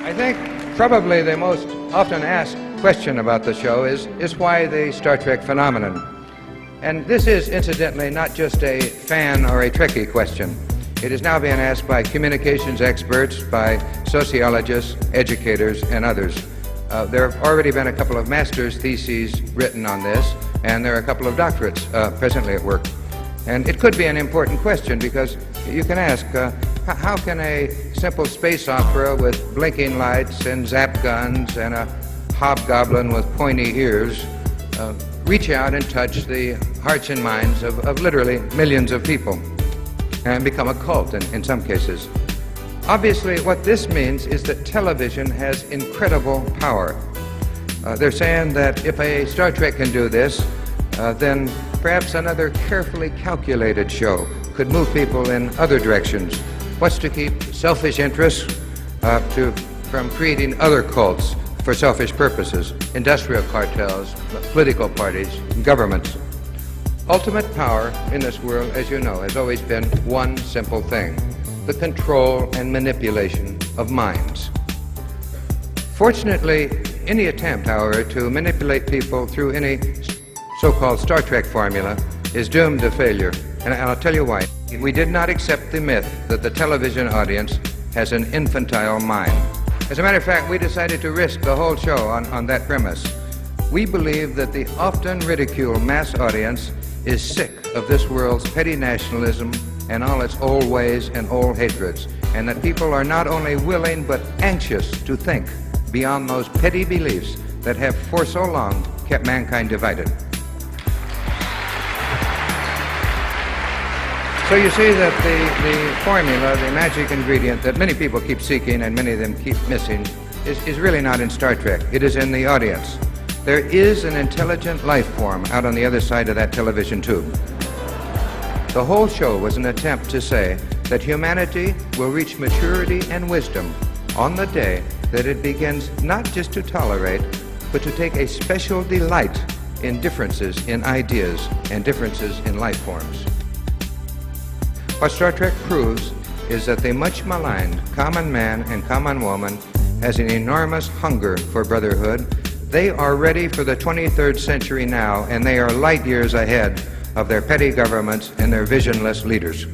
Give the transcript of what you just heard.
I think probably the most often asked question about the show is why the Star Trek phenomenon. And this is, incidentally, not just a fan or a Trekkie question. It is now being asked by communications experts, by sociologists, educators, and others. There have already been a couple of master's theses written on this, and there are a couple of doctorates presently at work. And it could be an important question because you can ask, how can a simple space opera with blinking lights and zap guns and a hobgoblin with pointy ears reach out and touch the hearts and minds of literally millions of people and become a cult in some cases? Obviously, what this means is that television has incredible power. They're saying that if a Star Trek can do this, then perhaps another carefully calculated show could move people in other directions. What's to keep selfish interests from creating other cults for selfish purposes, industrial cartels, political parties, governments. Ultimate power in this world, as you know, has always been one simple thing: the control and manipulation of minds. Fortunately, any attempt, however, to manipulate people through any so-called Star Trek formula is doomed to failure, and I'll tell you why. We did not accept the myth that the television audience has an infantile mind. As a matter of fact, we decided to risk the whole show on that premise. We believe that the often ridiculed mass audience is sick of this world's petty nationalism and all its old ways and old hatreds, and that people are not only willing but anxious to think beyond those petty beliefs that have for so long kept mankind divided. So you see that the formula, the magic ingredient that many people keep seeking and many of them keep missing is really not in Star Trek. It is in the audience. There is an intelligent life form out on the other side of that television tube. The whole show was an attempt to say that humanity will reach maturity and wisdom on the day that it begins not just to tolerate, but to take a special delight in differences in ideas and differences in life forms. What Star Trek proves is that the much maligned common man and common woman has an enormous hunger for brotherhood. They are ready for the 23rd century now, and they are light years ahead of their petty governments and their visionless leaders.